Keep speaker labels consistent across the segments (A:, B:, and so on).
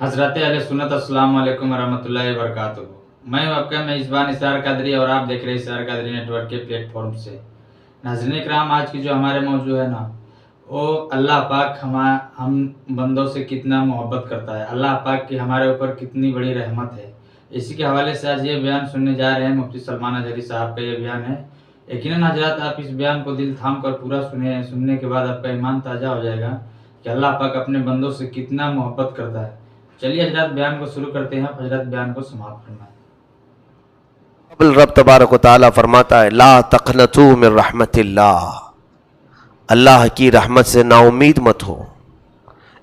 A: حضرت اہل سنت السلام علیکم ورحمۃ اللہ وبرکاتہ۔ میں ہوں آپ کا میزبان اسرار قادری اور آپ دیکھ رہے ہیں اسرار قادری نیٹ ورک کے پلیٹ فارم سے۔ ناظرین کرام، آج کی جو ہمارے موضوع ہے نا، وہ اللہ پاک ہم بندوں سے کتنا محبت کرتا ہے، اللہ پاک کی ہمارے اوپر کتنی بڑی رحمت ہے، اسی کے حوالے سے آج یہ بیان سننے جا رہے ہیں۔ مفتی سلمان اظہری صاحب کا یہ بیان ہے۔ یقیناً حضرات آپ اس بیان کو دل تھام کر پورا سنیں، سننے کے بعد آپ کا ایمان تازہ ہو جائے گا کہ اللہ پاک اپنے بندوں سے کتنا محبت کرتا ہے۔ چلیے حضرات بیان کو شروع کرتے ہیں، حضرات بیان کو سماعت فرمائیں۔
B: رب تبارک و تعالیٰ فرماتا ہے لا تقنطوا من رحمت اللہ کی رحمت سے نا امید مت ہو۔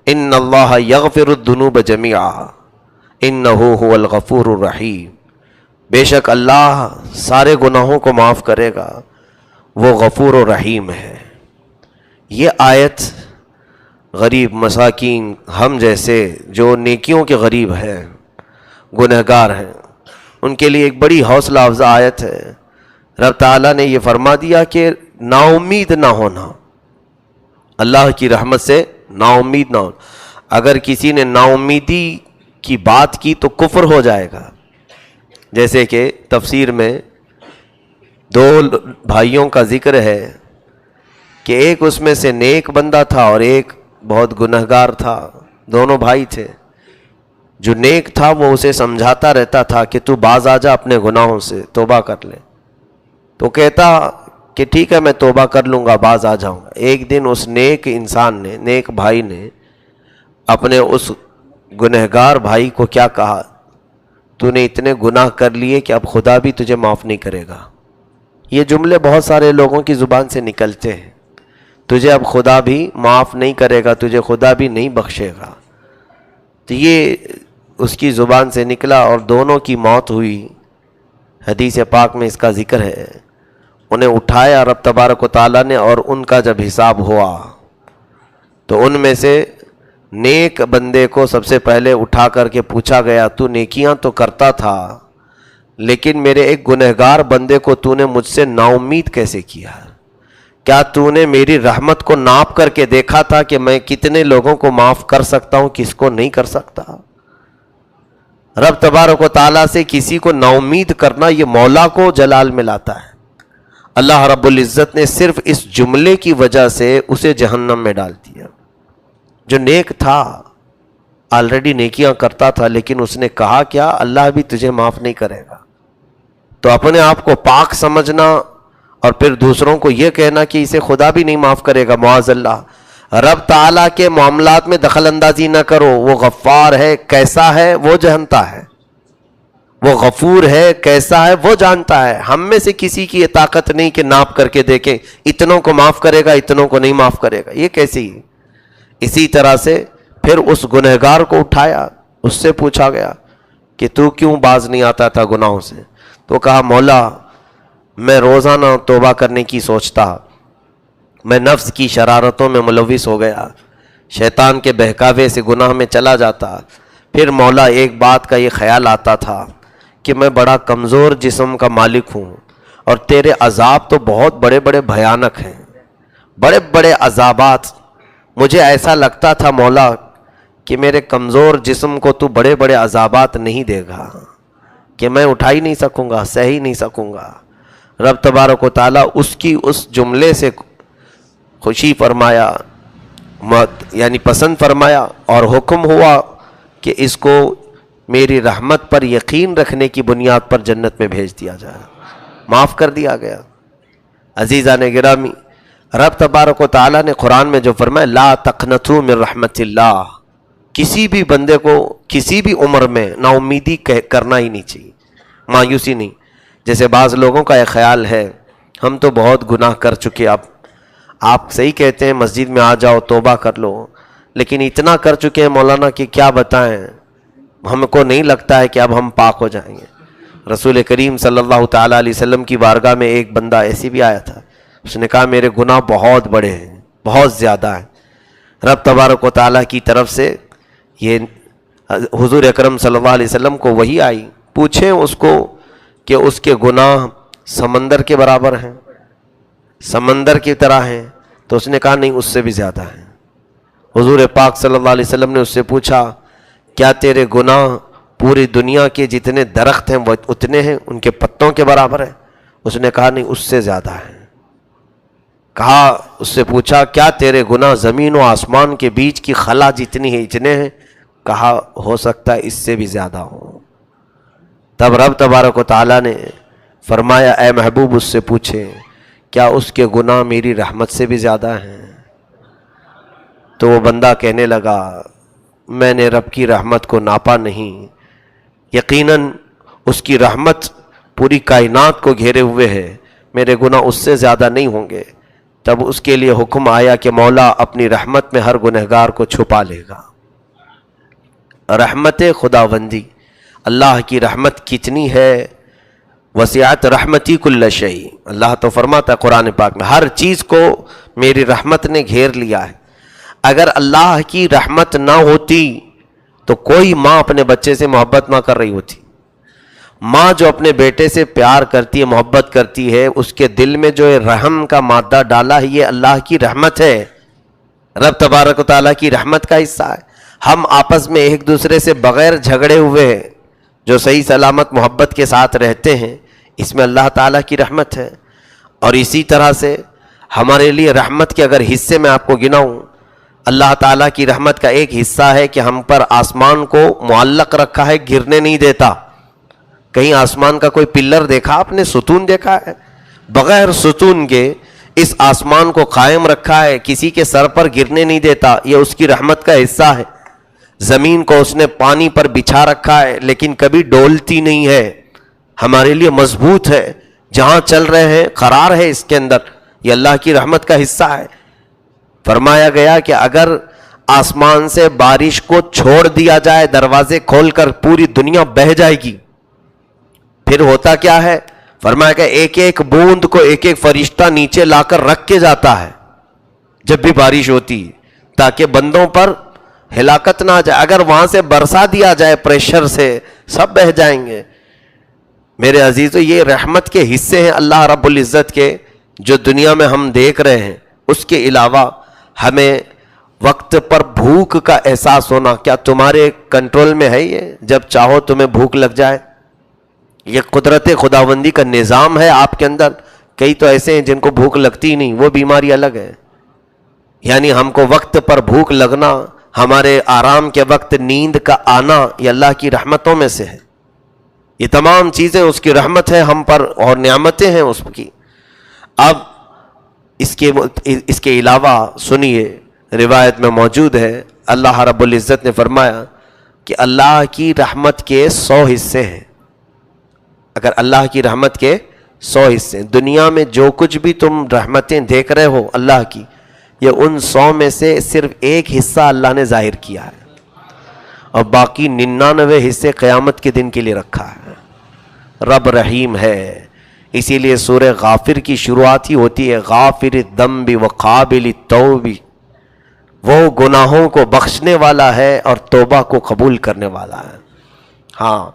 B: ان اللہ یغفر الذنوب جميعا انہ هو الغفور الرحیم، بے شک اللہ سارے گناہوں کو معاف کرے گا، وہ غفور و رحیم ہے۔ یہ آیت غریب مساکین ہم جیسے جو نیکیوں کے غریب ہیں، گنہگار ہیں، ان کے لیے ایک بڑی حوصلہ افزا آیت ہے۔ رب تعالیٰ نے یہ فرما دیا کہ نا امید نہ ہونا، اللہ کی رحمت سے نا امید نہ ہونا۔ اگر کسی نے نا امیدی کی بات کی تو کفر ہو جائے گا۔ جیسے کہ تفسیر میں دو بھائیوں کا ذکر ہے کہ ایک اس میں سے نیک بندہ تھا اور ایک بہت گنہگار تھا، دونوں بھائی تھے۔ جو نیک تھا وہ اسے سمجھاتا رہتا تھا کہ تو باز آ جا اپنے گناہوں سے، توبہ کر لے۔ تو کہتا کہ ٹھیک ہے میں توبہ کر لوں گا، باز آ جاؤں گا۔ ایک دن اس نیک انسان نے، نیک بھائی نے اپنے اس گنہگار بھائی کو کیا کہا، تو نے اتنے گناہ کر لیے کہ اب خدا بھی تجھے معاف نہیں کرے گا۔ یہ جملے بہت سارے لوگوں کی زبان سے نکلتے ہیں، تجھے اب خدا بھی معاف نہیں کرے گا، تجھے خدا بھی نہیں بخشے گا۔ تو یہ اس کی زبان سے نکلا اور دونوں کی موت ہوئی۔ حدیث پاک میں اس کا ذکر ہے۔ انہیں اٹھایا رب تبارک و تعالیٰ نے، اور ان کا جب حساب ہوا تو ان میں سے نیک بندے کو سب سے پہلے اٹھا کر کے پوچھا گیا تو نیکیاں تو کرتا تھا، لیکن میرے ایک گنہگار بندے کو تو نے مجھ سے نا امید کیسے کیا؟ کیا تو نے میری رحمت کو ناپ کر کے دیکھا تھا کہ میں کتنے لوگوں کو معاف کر سکتا ہوں، کس کو نہیں کر سکتا؟ رب تبارک و تعالیٰ سے کسی کو نا امید کرنا یہ مولا کو جلال میں لاتا ہے۔ اللہ رب العزت نے صرف اس جملے کی وجہ سے اسے جہنم میں ڈال دیا۔ جو نیک تھا، آلریڈی نیکیاں کرتا تھا، لیکن اس نے کہا کیا، اللہ بھی تجھے معاف نہیں کرے گا۔ تو اپنے آپ کو پاک سمجھنا اور پھر دوسروں کو یہ کہنا کہ اسے خدا بھی نہیں معاف کرے گا، معاذ اللہ۔ رب تعالیٰ کے معاملات میں دخل اندازی نہ کرو، وہ غفار ہے، کیسا ہے وہ جانتا ہے، وہ غفور ہے، کیسا ہے وہ جانتا ہے۔ ہم میں سے کسی کی یہ طاقت نہیں کہ ناپ کر کے دیکھیں اتنوں کو معاف کرے گا اتنوں کو نہیں معاف کرے گا، یہ کیسی؟ اسی طرح سے پھر اس گنہگار کو اٹھایا، اس سے پوچھا گیا کہ تو کیوں باز نہیں آتا تھا گناہوں سے؟ تو کہا مولا میں روزانہ توبہ کرنے کی سوچتا، میں نفس کی شرارتوں میں ملوث ہو گیا، شیطان کے بہکاوے سے گناہ میں چلا جاتا۔ پھر مولا ایک بات کا یہ خیال آتا تھا کہ میں بڑا کمزور جسم کا مالک ہوں، اور تیرے عذاب تو بہت بڑے بڑے بھیانک ہیں، بڑے بڑے عذابات۔ مجھے ایسا لگتا تھا مولا کہ میرے کمزور جسم کو تو بڑے بڑے عذابات نہیں دے گا، کہ میں اٹھا ہی نہیں سکوں گا، سہ ہی نہیں سکوں گا۔ رب تبارک و تعالیٰ اس کی اس جملے سے خوشی فرمایا، یعنی پسند فرمایا، اور حکم ہوا کہ اس کو میری رحمت پر یقین رکھنے کی بنیاد پر جنت میں بھیج دیا جائے، معاف کر دیا گیا۔ عزیزان گرامی، رب تبارک و تعالیٰ نے قرآن میں جو فرمایا لا تقنطوا من رحمت اللہ، کسی بھی بندے کو کسی بھی عمر میں نا امیدی کرنا ہی نہیں چاہیے، مایوسی نہیں۔ جیسے بعض لوگوں کا یہ خیال ہے ہم تو بہت گناہ کر چکے، اب آپ صحیح کہتے ہیں مسجد میں آ جاؤ توبہ کر لو، لیکن اتنا کر چکے ہیں مولانا کہ کیا بتائیں، ہم کو نہیں لگتا ہے کہ اب ہم پاک ہو جائیں گے۔ رسول کریم صلی اللہ تعالیٰ علیہ وسلم کی بارگاہ میں ایک بندہ ایسی بھی آیا تھا، اس نے کہا میرے گناہ بہت بڑے ہیں، بہت زیادہ ہیں۔ رب تبارک و تعالیٰ کی طرف سے یہ حضور اکرم صلی اللہ علیہ وسلم کو وحی آئی، پوچھیں اس کو کہ اس کے گناہ سمندر کے برابر ہیں، سمندر کی طرح ہیں؟ تو اس نے کہا نہیں، اس سے بھی زیادہ ہیں۔ حضور پاک صلی اللہ علیہ وسلم نے اس سے پوچھا کیا تیرے گناہ پوری دنیا کے جتنے درخت ہیں وہ اتنے ہیں، ان کے پتوں کے برابر ہیں؟ اس نے کہا نہیں، اس سے زیادہ ہیں۔ کہا، اس سے پوچھا کیا تیرے گناہ زمین و آسمان کے بیچ کی خلا جتنی ہے اتنے ہیں؟ کہا ہو سکتا ہے اس سے بھی زیادہ ہوں۔ تب رب تبارک و تعالیٰ نے فرمایا اے محبوب اس سے پوچھے کیا اس کے گناہ میری رحمت سے بھی زیادہ ہیں؟ تو وہ بندہ کہنے لگا میں نے رب کی رحمت کو ناپا نہیں، یقیناً اس کی رحمت پوری کائنات کو گھیرے ہوئے ہے، میرے گناہ اس سے زیادہ نہیں ہوں گے۔ تب اس کے لیے حکم آیا کہ مولا اپنی رحمت میں ہر گنہگار کو چھپا لے گا۔ رحمت خداوندی، اللہ کی رحمت کتنی ہے، وسعت رحمتی کل شیء، اللہ تو فرماتا ہے قرآن پاک میں ہر چیز کو میری رحمت نے گھیر لیا ہے۔ اگر اللہ کی رحمت نہ ہوتی تو کوئی ماں اپنے بچے سے محبت نہ کر رہی ہوتی۔ ماں جو اپنے بیٹے سے پیار کرتی ہے، محبت کرتی ہے، اس کے دل میں جو رحم کا مادہ ڈالا ہے یہ اللہ کی رحمت ہے، رب تبارک و تعالیٰ کی رحمت کا حصہ ہے۔ ہم آپس میں ایک دوسرے سے بغیر جھگڑے ہوئے جو صحیح سلامت محبت کے ساتھ رہتے ہیں، اس میں اللہ تعالیٰ کی رحمت ہے۔ اور اسی طرح سے ہمارے لیے رحمت کے اگر حصے میں آپ کو گناؤں، اللہ تعالیٰ کی رحمت کا ایک حصہ ہے کہ ہم پر آسمان کو معلق رکھا ہے، گرنے نہیں دیتا۔ کہیں آسمان کا کوئی پلر دیکھا آپ نے، ستون دیکھا ہے؟ بغیر ستون کے اس آسمان کو قائم رکھا ہے، کسی کے سر پر گرنے نہیں دیتا، یہ اس کی رحمت کا حصہ ہے۔ زمین کو اس نے پانی پر بچھا رکھا ہے لیکن کبھی ڈولتی نہیں ہے، ہمارے لیے مضبوط ہے، جہاں چل رہے ہیں قرار ہے اس کے اندر، یہ اللہ کی رحمت کا حصہ ہے۔ فرمایا گیا کہ اگر آسمان سے بارش کو چھوڑ دیا جائے دروازے کھول کر، پوری دنیا بہہ جائے گی۔ پھر ہوتا کیا ہے؟ فرمایا کہ ایک ایک بوند کو ایک ایک فرشتہ نیچے لا کر رکھ کے جاتا ہے جب بھی بارش ہوتی، تاکہ بندوں پر ہلاکت نہ آ جائے۔ اگر وہاں سے برسا دیا جائے پریشر سے، سب بہہ جائیں گے۔ میرے عزیزو، یہ رحمت کے حصے ہیں اللہ رب العزت کے جو دنیا میں ہم دیکھ رہے ہیں۔ اس کے علاوہ ہمیں وقت پر بھوک کا احساس ہونا، کیا تمہارے کنٹرول میں ہے یہ؟ جب چاہو تمہیں بھوک لگ جائے، یہ قدرت خداوندی کا نظام ہے آپ کے اندر۔ کئی تو ایسے ہیں جن کو بھوک لگتی ہی نہیں، وہ بیماری الگ ہے۔ یعنی ہم کو وقت پر بھوک لگنا، ہمارے آرام کے وقت نیند کا آنا، یہ اللہ کی رحمتوں میں سے ہے۔ یہ تمام چیزیں اس کی رحمت ہے ہم پر اور نعمتیں ہیں اس کی۔ اب اس کے علاوہ سنیے، روایت میں موجود ہے اللہ رب العزت نے فرمایا کہ اللہ کی رحمت کے 100 حصے ہیں۔ اگر اللہ کی رحمت کے 100 حصے، دنیا میں جو کچھ بھی تم رحمتیں دیکھ رہے ہو اللہ کی، یہ ان 100 میں سے صرف ایک حصہ اللہ نے ظاہر کیا ہے، اور باقی 99 حصے قیامت کے دن کے لیے رکھا ہے۔ رب رحیم ہے، اسی لیے سورہ غافر کی شروعات ہی ہوتی ہے غافر الذنب وقابل التوب، وہ گناہوں کو بخشنے والا ہے اور توبہ کو قبول کرنے والا ہے۔ ہاں،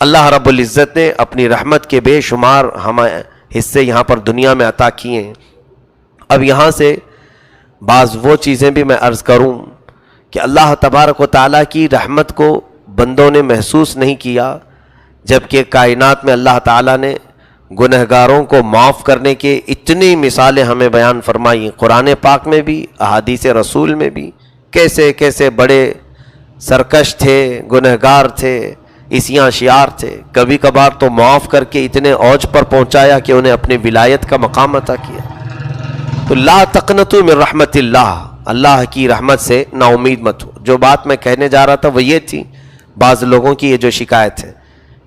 B: اللہ رب العزت نے اپنی رحمت کے بے شمار ہمیں حصے یہاں پر دنیا میں عطا کیے ہیں۔ اب یہاں سے بعض وہ چیزیں بھی میں عرض کروں کہ اللہ تبارک و تعالیٰ کی رحمت کو بندوں نے محسوس نہیں کیا، جبکہ کائنات میں اللہ تعالیٰ نے گنہگاروں کو معاف کرنے کے اتنی مثالیں ہمیں بیان فرمائی، قرآن پاک میں بھی، احادیث رسول میں بھی، کیسے کیسے بڑے سرکش تھے، گنہگار تھے، عصیاں شیار تھے، کبھی کبھار تو معاف کر کے اتنے اوج پر پہنچایا کہ انہیں اپنی ولایت کا مقام عطا کیا۔ تو لا تقنطوا من رحمت اللہ، اللہ کی رحمت سے نا امید مت ہو۔ جو بات میں کہنے جا رہا تھا وہ یہ تھی، بعض لوگوں کی یہ جو شکایت ہے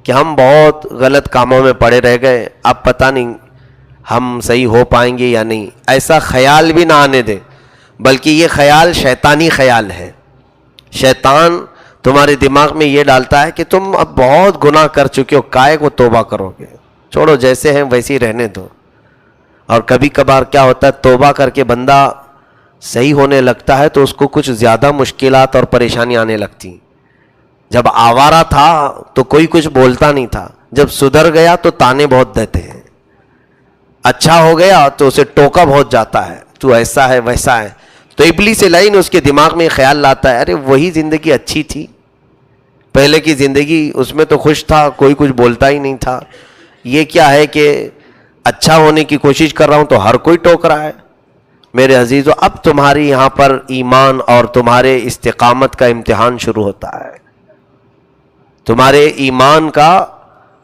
B: کہ ہم بہت غلط کاموں میں پڑے رہ گئے، اب پتہ نہیں ہم صحیح ہو پائیں گے یا نہیں۔ ایسا خیال بھی نہ آنے دیں، بلکہ یہ خیال شیطانی خیال ہے۔ شیطان تمہارے دماغ میں یہ ڈالتا ہے کہ تم اب بہت گناہ کر چکے ہو، کائے کو توبہ کرو گے، چھوڑو جیسے ہیں ویسے ہی رہنے دو۔ اور کبھی کبھار کیا ہوتا ہے، توبہ کر کے بندہ صحیح ہونے لگتا ہے تو اس کو کچھ زیادہ مشکلات اور پریشانیاں آنے لگتی۔ جب آوارہ تھا تو کوئی کچھ بولتا نہیں تھا، جب سدھر گیا تو تانے بہت دیتے ہیں، اچھا ہو گیا تو اسے ٹوکا بہت جاتا ہے، تو ایسا ہے ویسا ہے۔ تو ابلیس لعین اس کے دماغ میں خیال لاتا ہے ارے وہی زندگی اچھی تھی، پہلے کی زندگی اس میں تو خوش تھا, کوئی کچھ بولتا ہی نہیں تھا. یہ کیا ہے کہ اچھا ہونے کی کوشش کر رہا ہوں تو ہر کوئی ٹوک رہا ہے. میرے عزیزو, اب تمہاری یہاں پر ایمان اور تمہارے استقامت کا امتحان شروع ہوتا ہے. تمہارے ایمان کا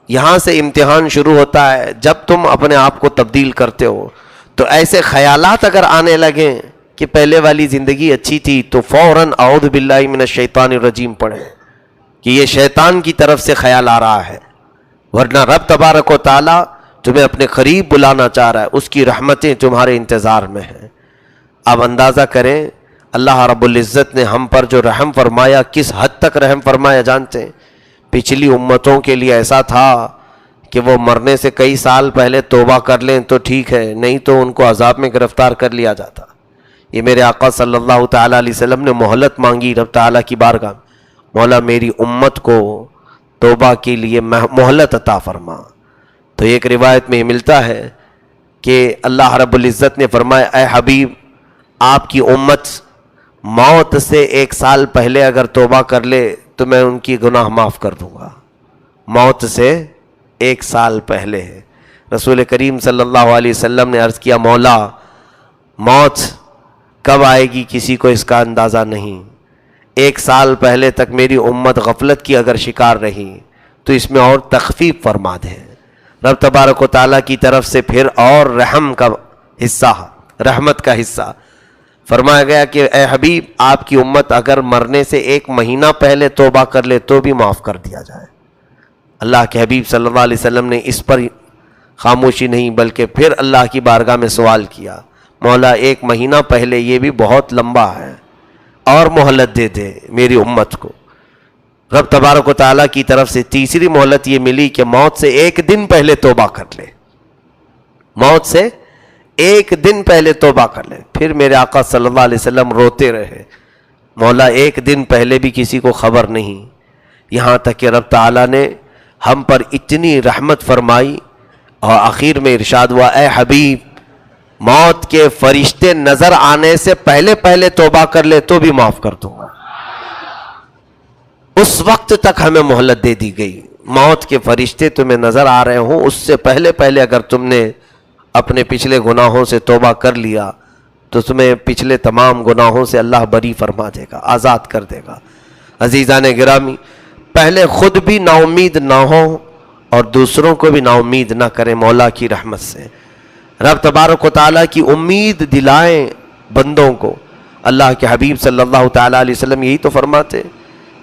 B: یہاں سے امتحان شروع ہوتا ہے. جب تم اپنے آپ کو تبدیل کرتے ہو تو ایسے خیالات اگر آنے لگیں کہ پہلے والی زندگی اچھی تھی تو فوراً اعوذ باللہ من الشیطان الرجیم پڑھیں کہ یہ شیطان کی طرف سے خیال آ رہا ہے, ورنہ رب تبارک و تعالی تمہیں اپنے قریب بلانا چاہ رہا ہے. اس کی رحمتیں تمہارے انتظار میں ہیں. اب اندازہ کریں اللہ رب العزت نے ہم پر جو رحم فرمایا, کس حد تک رحم فرمایا جانتے ہیں؟ پچھلی امتوں کے لیے ایسا تھا کہ وہ مرنے سے کئی سال پہلے توبہ کر لیں تو ٹھیک ہے, نہیں تو ان کو عذاب میں گرفتار کر لیا جاتا. یہ میرے آقا صلی اللہ تعالیٰ علیہ وسلم نے مہلت مانگی رب تعالیٰ کی بارگاہ, مولا میری امت کو توبہ کے لیے مہلت عطا فرما. تو ایک روایت میں یہ ملتا ہے کہ اللہ رب العزت نے فرمایا, اے حبیب آپ کی امت موت سے 1 سال پہلے اگر توبہ کر لے تو میں ان کی گناہ معاف کر دوں گا. موت سے 1 سال پہلے. رسول کریم صلی اللہ علیہ وسلم نے عرض کیا, مولا موت کب آئے گی کسی کو اس کا اندازہ نہیں. 1 سال پہلے تک میری امت غفلت کی اگر شکار رہی تو اس میں اور تخفیف فرما دے. رب تبارک و تعالیٰ کی طرف سے پھر اور رحم کا حصہ, رحمت کا حصہ فرمایا گیا کہ اے حبیب آپ کی امت اگر مرنے سے 1 مہینہ پہلے توبہ کر لے تو بھی معاف کر دیا جائے. اللہ کے حبیب صلی اللہ علیہ وسلم نے اس پر خاموشی نہیں بلکہ پھر اللہ کی بارگاہ میں سوال کیا, مولا 1 مہینہ پہلے یہ بھی بہت لمبا ہے, اور مہلت دے دے میری امت کو. رب تبارک و تعالیٰ کی طرف سے تیسری مہلت یہ ملی کہ موت سے 1 دن پہلے توبہ کر لے. موت سے 1 دن پہلے توبہ کر لے. پھر میرے آقا صلی اللہ علیہ وسلم روتے رہے, مولا 1 دن پہلے بھی کسی کو خبر نہیں. یہاں تک کہ رب تعالیٰ نے ہم پر اتنی رحمت فرمائی اور آخر میں ارشاد ہوا, اے حبیب موت کے فرشتے نظر آنے سے پہلے پہلے توبہ کر لے تو بھی معاف کر دوں گا. اس وقت تک ہمیں مہلت دے دی گئی. موت کے فرشتے تمہیں نظر آ رہے ہوں, اس سے پہلے پہلے اگر تم نے اپنے پچھلے گناہوں سے توبہ کر لیا تو تمہیں پچھلے تمام گناہوں سے اللہ بری فرما دے گا, آزاد کر دے گا. عزیزان گرامی, پہلے خود بھی نا امید نہ ہو اور دوسروں کو بھی نا امید نہ کریں مولا کی رحمت سے. رب تبارک و تعالیٰ کی امید دلائیں بندوں کو. اللہ کے حبیب صلی اللہ تعالیٰ علیہ وسلم یہی تو فرماتے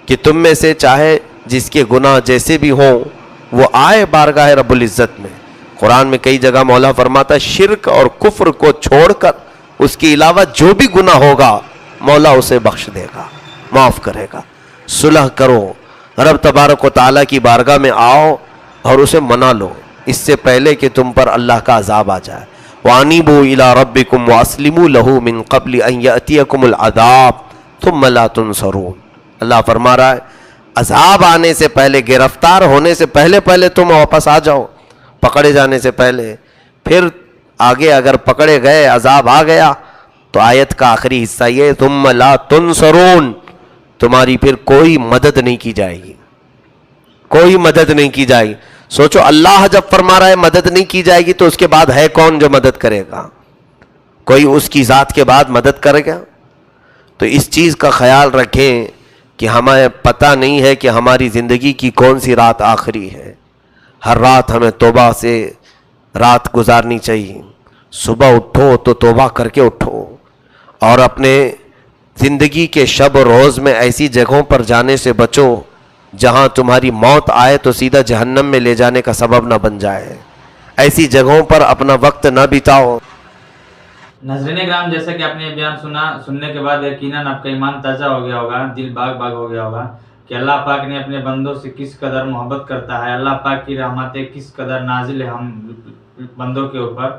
B: کہ تم میں سے چاہے جس کے گناہ جیسے بھی ہوں وہ آئے بارگاہ رب العزت میں. قرآن میں کئی جگہ مولا فرماتا ہے شرک اور کفر کو چھوڑ کر اس کے علاوہ جو بھی گناہ ہوگا مولا اسے بخش دے گا, معاف کرے گا. صلح کرو, رب تبارک و تعالیٰ کی بارگاہ میں آؤ اور اسے منا لو اس سے پہلے کہ تم پر اللہ کا عذاب آ جائے. وَأَنِيبُوا إِلَىٰ رَبِّكُمْ وَأَسْلِمُوا لَهُ مِن قَبْلِ أَن يَأْتِيَكُمُ الْعَذَابُ ثُمَّ لَا تُنصَرُونَ. اللہ فرما رہا ہے عذاب آنے سے پہلے, گرفتار ہونے سے پہلے پہلے تم واپس آ جاؤ, پکڑے جانے سے پہلے. پھر آگے اگر پکڑے گئے عذاب آ گیا تو آیت کا آخری حصہ یہ ثُمَّ لَا تُنصَرُونَ, تمہاری پھر کوئی مدد نہیں کی جائے گی, کوئی مدد نہیں کی جائے گی. سوچو اللہ جب فرما رہا ہے مدد نہیں کی جائے گی تو اس کے بعد ہے کون جو مدد کرے گا؟ کوئی اس کی ذات کے بعد مدد کرے گا؟ تو اس چیز کا خیال رکھیں کہ ہمیں پتہ نہیں ہے کہ ہماری زندگی کی کون سی رات آخری ہے. ہر رات ہمیں توبہ سے رات گزارنی چاہیے. صبح اٹھو تو توبہ کر کے اٹھو, اور اپنے زندگی کے شب و روز میں ایسی جگہوں پر جانے سے بچو جہاں تمہاری موت آئے تو سیدھا جہنم میں لے جانے کا سبب نہ بن جائے. ایسی جگہوں پر اپنا وقت نہ بتاؤ.
A: ناظرین کرام, جیسا کہ آپ نے یہ بیان سننے کے بعد یقیناً آپ کا ایمان تازہ ہو گیا ہوگا, دل باغ باغ ہو گیا ہوگا کہ اللہ پاک نے اپنے بندوں سے کس قدر محبت کرتا ہے, اللہ پاک کی رحمتیں کس قدر نازل ہے ہم بندوں کے اوپر.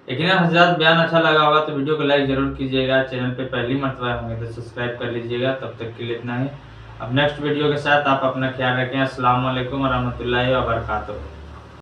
A: یقیناً حضرات بیان اچھا لگا ہوگا تو ویڈیو کو لائک ضرور کیجیے گا. چینل پہ پہلی مرتبہ ہوں گے تو سبسکرائب کر لیجیے گا. تب تک کے لیے اتنا ہی. اب نیکسٹ ویڈیو کے ساتھ آپ اپنا خیال رکھیں. السلام علیکم ورحمۃ اللہ وبرکاتہ.